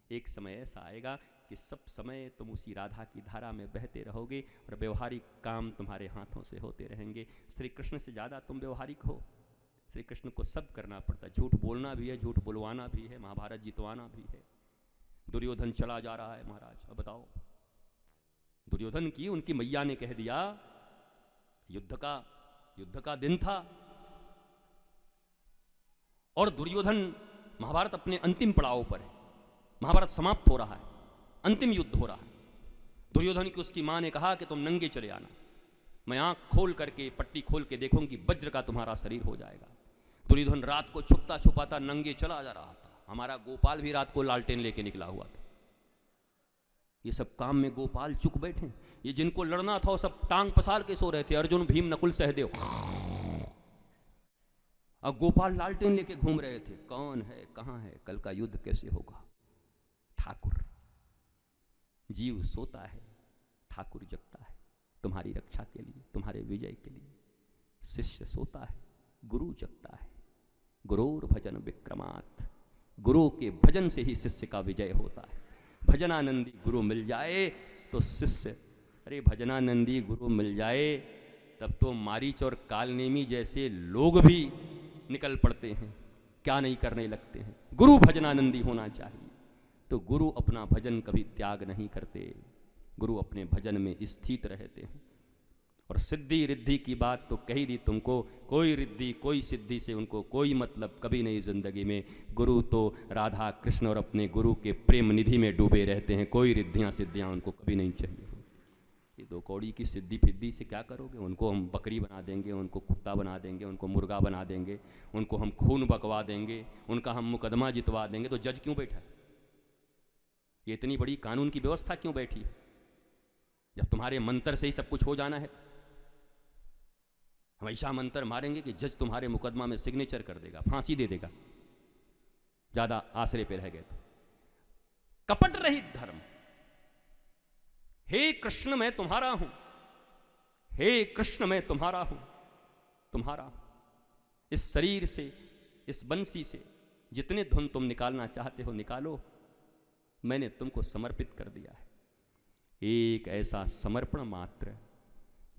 एक समय ऐसा आएगा कि सब समय तुम उसी राधा की धारा में बहते रहोगे और व्यवहारिक काम तुम्हारे हाथों से होते रहेंगे। श्री कृष्ण से ज़्यादा तुम व्यवहारिक हो। श्री कृष्ण को सब करना पड़ता है, झूठ बोलना भी है, झूठ बुलवाना भी है, महाभारत जितवाना भी है। दुर्योधन चला जा रहा है महाराज, अब बताओ, दुर्योधन की उनकी मैया ने कह दिया, युद्ध का दिन था और दुर्योधन, महाभारत अपने अंतिम पड़ाव पर है, महाभारत समाप्त हो रहा है, अंतिम युद्ध हो रहा है। दुर्योधन की उसकी मां ने कहा कि तुम नंगे चले आना, मैं आंख खोल करके पट्टी खोल के देखूंगी, वज्र का तुम्हारा शरीर हो जाएगा। दुर्योधन रात को छुपता छुपाता नंगे चला जा रहा था। हमारा गोपाल भी रात को लालटेन लेके निकला हुआ था। ये सब काम में गोपाल चुक बैठे, ये जिनको लड़ना था वो सब टांग पसार के सो रहे थे, अर्जुन, भीम, नकुल, सहदेव। अब गोपाल लालटेन लेके घूम रहे थे, कौन है, कहां है, कल का युद्ध कैसे होगा। ठाकुर, जीव सोता है, ठाकुर जगता है तुम्हारी रक्षा के लिए, तुम्हारे विजय के लिए। शिष्य सोता है, गुरु जगता है। गुरोर भजन विक्रमात्, गुरु के भजन से ही शिष्य का विजय होता है। भजनानंदी गुरु मिल जाए तो शिष्य, अरे भजनानंदी गुरु मिल जाए तब तो मारीच और कालनेमी जैसे लोग भी निकल पड़ते हैं, क्या नहीं करने लगते हैं। गुरु भजनानंदी होना चाहिए। तो गुरु अपना भजन कभी त्याग नहीं करते, गुरु अपने भजन में स्थित रहते हैं। और सिद्धि रिद्धि की बात तो कही दी तुमको, कोई रिद्धि कोई सिद्धि से उनको कोई मतलब कभी नहीं जिंदगी में। गुरु तो राधा कृष्ण और अपने गुरु के प्रेम निधि में डूबे रहते हैं, कोई रिद्धियाँ सिद्धियाँ उनको कभी नहीं चाहिए। ये दो कौड़ी की सिद्धि फिद्दी से क्या करोगे। उनको हम बकरी बना देंगे, उनको कुत्ता बना देंगे, उनको मुर्गा बना देंगे, उनको हम खून बकवा देंगे, उनका हम मुकदमा जितवा देंगे, तो जज क्यों बैठा। ये इतनी बड़ी कानून की व्यवस्था क्यों बैठी, जब तुम्हारे मंत्र से ही सब कुछ हो जाना है। हम ऐसा मंत्र मारेंगे कि जज तुम्हारे मुकदमा में सिग्नेचर कर देगा, फांसी दे देगा, ज्यादा आसरे पे रह गए तो। कपट रहित धर्म। हे कृष्ण मैं तुम्हारा हूं, हे कृष्ण मैं तुम्हारा हूं, तुम्हारा। इस शरीर से, इस बंसी से जितने धुन तुम निकालना चाहते हो निकालो, मैंने तुमको समर्पित कर दिया है। एक ऐसा समर्पण मात्र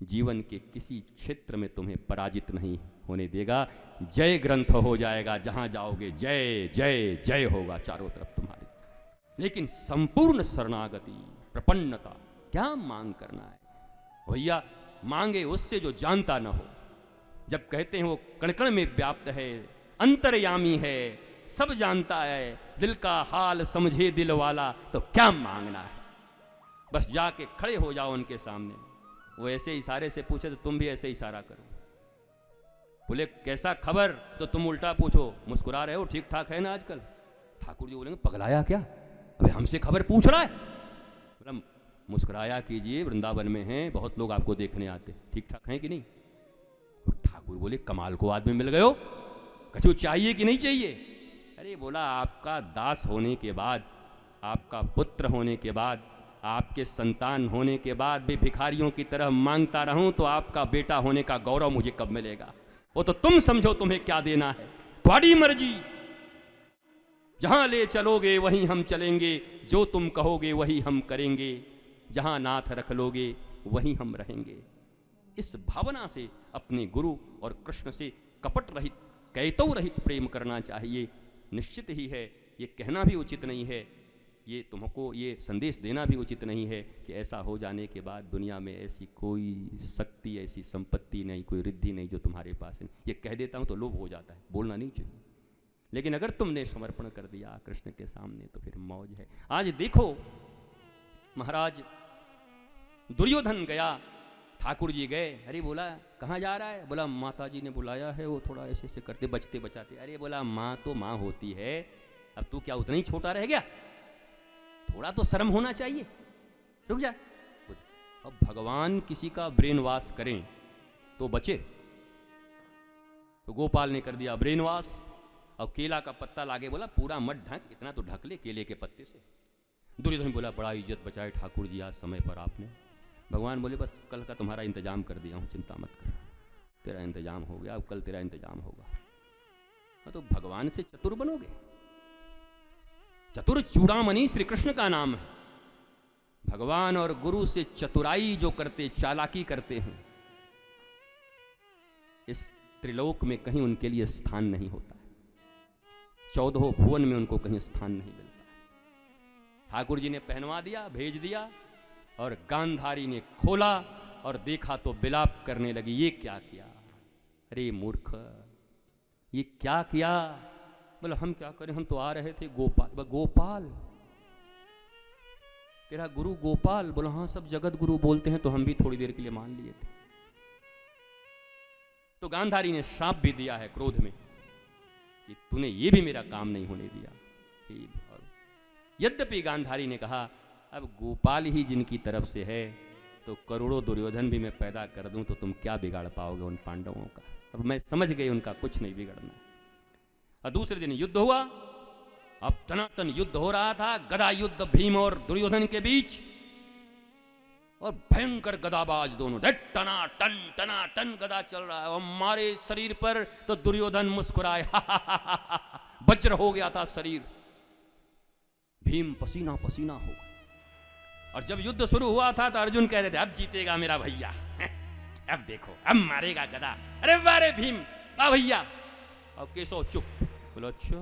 जीवन के किसी क्षेत्र में तुम्हें पराजित नहीं होने देगा। जय ग्रंथ हो जाएगा, जहां जाओगे जय जय जय होगा चारों तरफ तुम्हारे। लेकिन संपूर्ण शरणागति, प्रपन्नता, क्या मांग करना है भैया। मांगे उससे जो जानता न हो। जब कहते हैं वो कण कण में व्याप्त है, अंतर्यामी है, सब जानता है, दिल का हाल समझे दिल वाला, तो क्या मांगना है। बस जाके खड़े हो जाओ उनके सामने, वो ऐसे इशारे से पूछे तो तुम भी ऐसे इशारा करो। बोले कैसा खबर, तो तुम उल्टा पूछो मुस्कुरा रहे हो, ठीक ठाक है ना आजकल। ठाकुर जी बोलेंगे पगलाया क्या, अबे हमसे खबर पूछ रहा है। बोला मुस्कुराया कीजिए, वृंदावन में हैं, बहुत लोग आपको देखने आते, ठीक ठाक हैं कि नहीं। ठाकुर बोले कमाल को आदमी मिल गए हो, कछु चाहिए कि नहीं चाहिए। अरे बोला आपका दास होने के बाद, आपका पुत्र होने के बाद, आपके संतान होने के बाद भी भिखारियों की तरह मांगता रहूं तो आपका बेटा होने का गौरव मुझे कब मिलेगा। वो तो तुम समझो तुम्हें क्या देना है, तुम्हारी मर्जी। जहां ले चलोगे वहीं हम चलेंगे, जो तुम कहोगे वही हम करेंगे, जहां नाथ रख लोगे वहीं हम रहेंगे। इस भावना से अपने गुरु और कृष्ण से कपट रहित, कैतव रहित प्रेम करना चाहिए। निश्चित ही है, ये कहना भी उचित नहीं है, ये तुमको ये संदेश देना भी उचित नहीं है कि ऐसा हो जाने के बाद दुनिया में ऐसी कोई शक्ति, ऐसी संपत्ति नहीं, कोई रिद्धि नहीं जो तुम्हारे पास है। ये कह देता हूँ तो लोभ हो जाता है, बोलना नहीं चाहिए। लेकिन अगर तुमने समर्पण कर दिया कृष्ण के सामने तो फिर मौज है। आज देखो महाराज, दुर्योधन गया, ठाकुर जी गए। अरे बोला कहाँ जा रहा है, बोला माता जी ने बुलाया है, वो थोड़ा ऐसे ऐसे करते बचते बचाते। अरे बोला माँ तो माँ होती है, अब तू क्या उतना ही छोटा रह गया, थोड़ा तो शर्म होना चाहिए, रुक जा। अब भगवान किसी का ब्रेन वॉश करें तो बचे। तो गोपाल ने कर दिया ब्रेन वॉश, और केला का पत्ता लागे बोला पूरा मत ढक, इतना तो ढक ले केले के पत्ते से। दुर्योधन बोला बड़ा इज्जत बचाए ठाकुर जी आज समय पर आपने। भगवान बोले बस कल का तुम्हारा इंतजाम कर दिया हूँ, चिंता मत कर, तेरा इंतजाम हो गया, अब कल तेरा इंतजाम होगा। तो भगवान से चतुर बनोगे, चतुर चूड़ामणि श्री कृष्ण का नाम है। भगवान और गुरु से चतुराई जो करते, चालाकी करते हैं, इस त्रिलोक में कहीं उनके लिए स्थान नहीं होता है। 14 भुवन में उनको कहीं स्थान नहीं मिलता। ठाकुर जी ने पहनवा दिया, भेज दिया, और गांधारी ने खोला और देखा तो विलाप करने लगी, ये क्या किया, अरे मूर्ख, ये क्या किया। बोला हम क्या करें, हम तो आ रहे थे गोपाल। गोपाल, तेरा गुरु गोपाल? बोला हाँ, सब जगत गुरु बोलते हैं, तो हम भी थोड़ी देर के लिए मान लिए थे। तो गांधारी ने श्राप भी दिया है क्रोध में कि तूने ये भी मेरा काम नहीं होने दिया। यद्यपि गांधारी ने कहा अब गोपाल ही जिनकी तरफ से है तो करोड़ों दुर्योधन भी मैं पैदा कर दूं तो तुम क्या बिगाड़ पाओगे उन पांडवों का। अब मैं समझ गई उनका कुछ नहीं बिगड़ना। और दूसरे दिन युद्ध हुआ। अब टनाटन युद्ध हो रहा था, गदा युद्ध भीम और दुर्योधन के बीच, और भयंकर गदाबाज दोनों, टना टन गदा चल रहा है। और हमारे शरीर पर तो दुर्योधन मुस्कुराए, वज्र हो गया था शरीर। भीम पसीना पसीना हो गया। और जब युद्ध शुरू हुआ था तो अर्जुन कह रहे थे अब जीतेगा मेरा भैया, अब देखो अब मारेगा गदा। अरे वारे भीम, वाह भैया। और केशव चुप। बोलो अच्छा।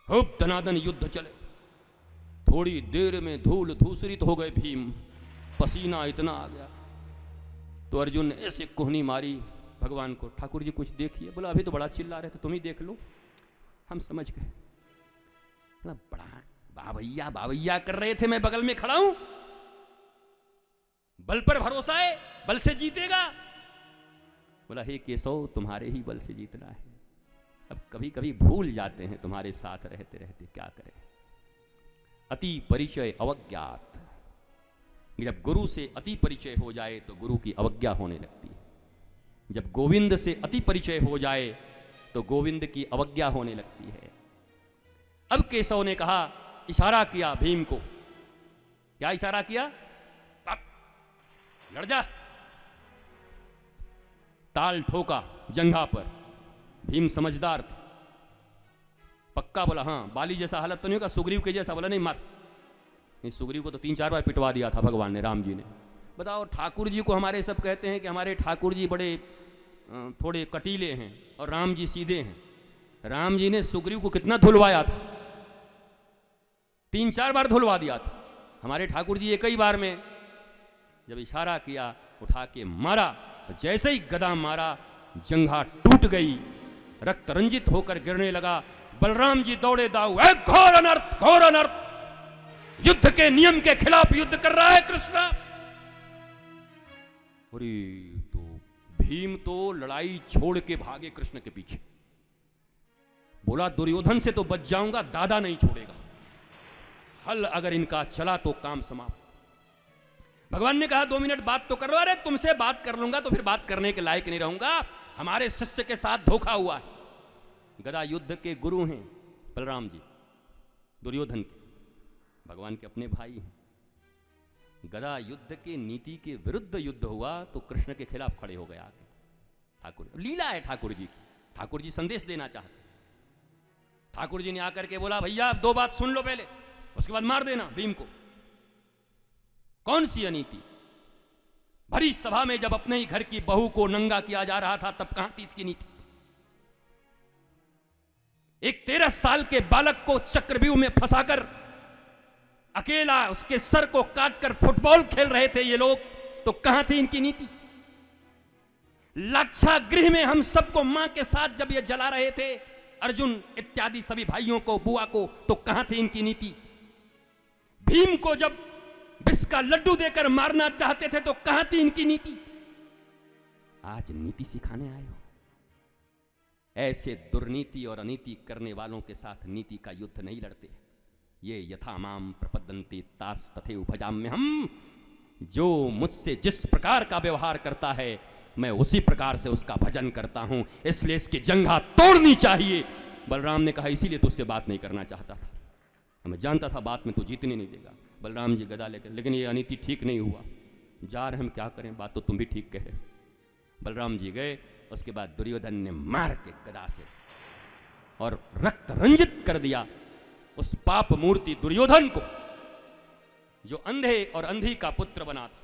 खूब धनाधन युद्ध चले। थोड़ी देर में धूल धूसरित हो गए भीम, पसीना इतना आ गया। तो अर्जुन ने ऐसे कोहनी मारी भगवान को, ठाकुर जी कुछ देखिए। बोला अभी तो बड़ा चिल्ला रहे थे, तुम ही देख लो, हम समझ गए। बड़ा बावैया कर रहे थे, मैं बगल में खड़ा हूं। बल पर भरोसा है, बल से जीतेगा। बोला हे केशव, तुम्हारे ही बल से जीतना है। अब कभी कभी भूल जाते हैं तुम्हारे साथ रहते रहते, क्या करें। अति परिचय अवज्ञात। जब गुरु से अति परिचय हो जाए तो गुरु की अवज्ञा होने लगती है। जब गोविंद से अति परिचय हो जाए तो गोविंद की अवज्ञा होने लगती है। अब केशव ने कहा, इशारा किया भीम को। क्या इशारा किया? लड़ जा। ताल ठोका जंघा पर। भीम समझदार था, पक्का। बोला हाँ, बाली जैसा हालत तो नहीं होगा, सुग्रीव के जैसा। बोला नहीं, मार। नहीं, सुग्रीव को तो 3-4 बार पिटवा दिया था भगवान ने, राम जी ने। बताओ, ठाकुर जी को हमारे सब कहते हैं कि हमारे ठाकुर जी बड़े थोड़े कटीले हैं और राम जी सीधे हैं। राम जी ने सुग्रीव को कितना धुलवाया था, 3-4 बार धुलवा दिया था। हमारे ठाकुर जी एक ही बार में जब इशारा किया, उठा के मारा। जैसे ही गदा मारा, जंघा टूट गई, रक्त रंजित होकर गिरने लगा। बलराम जी दौड़े दाऊ, घोर अनर्थ, घोर अनर्थ। युद्ध के नियम के खिलाफ युद्ध कर रहा है कृष्ण। अरे तो भीम तो लड़ाई छोड़ के भागे कृष्ण के पीछे। बोला दुर्योधन से तो बच जाऊंगा, दादा नहीं छोड़ेगा। हल अगर इनका चला तो काम समाप्त। भगवान ने कहा 2 मिनट बात तो कर लो। अरे तुमसे बात कर लूंगा तो फिर बात करने के लायक नहीं रहूंगा। हमारे शिष्य के साथ धोखा हुआ है। गदा युद्ध के गुरु हैं बलराम जी, दुर्योधन के, भगवान के अपने भाई हैं। गदा युद्ध के नीति के विरुद्ध युद्ध हुआ तो कृष्ण के खिलाफ खड़े हो गए आके ठाकुर। लीला है ठाकुर जी की। ठाकुर जी संदेश देना चाहते। ठाकुर जी ने आकर के बोला भैया 2 बात सुन लो पहले, उसके बाद मार देना भीम को। कौन सी अनीति? भरी सभा में जब अपने ही घर की बहू को नंगा किया जा रहा था तब कहां थी इसकी नीति? एक 13 साल के बालक को चक्रव्यूह में फंसाकर अकेला उसके सर को काटकर फुटबॉल खेल रहे थे ये लोग, तो कहां थी इनकी नीति? लाक्षागृह में हम सबको मां के साथ जब ये जला रहे थे, अर्जुन इत्यादि सभी भाइयों को, बुआ को, तो कहां थी इनकी नीति? भीम को जब विष का लड्डू देकर मारना चाहते थे तो कहां थी इनकी नीति? आज नीति सिखाने आए हो। ऐसे दुर्नीति और अनीति करने वालों के साथ नीति का युद्ध नहीं लड़ते। ये यथा माम प्रपद्यन्ते तास तथैव भजाम्यहम्। जो मुझसे जिस प्रकार का व्यवहार करता है मैं उसी प्रकार से उसका भजन करता हूं, इसलिए इसकी जंघा तोड़नी चाहिए। बलराम ने कहा इसीलिए तुझसे बात नहीं करना चाहता था, मैं जानता था बात में तू जीतने नहीं देगा। बलराम जी गदा लेकर, लेकिन ये अनीति ठीक नहीं हुआ, जा रहे हम क्या करें, बात तो तुम भी ठीक कहे। बलराम जी गए। उसके बाद दुर्योधन ने मार के गदा से और रक्त रंजित कर दिया। उस पाप मूर्ति दुर्योधन को, जो अंधे और अंधी का पुत्र बना था,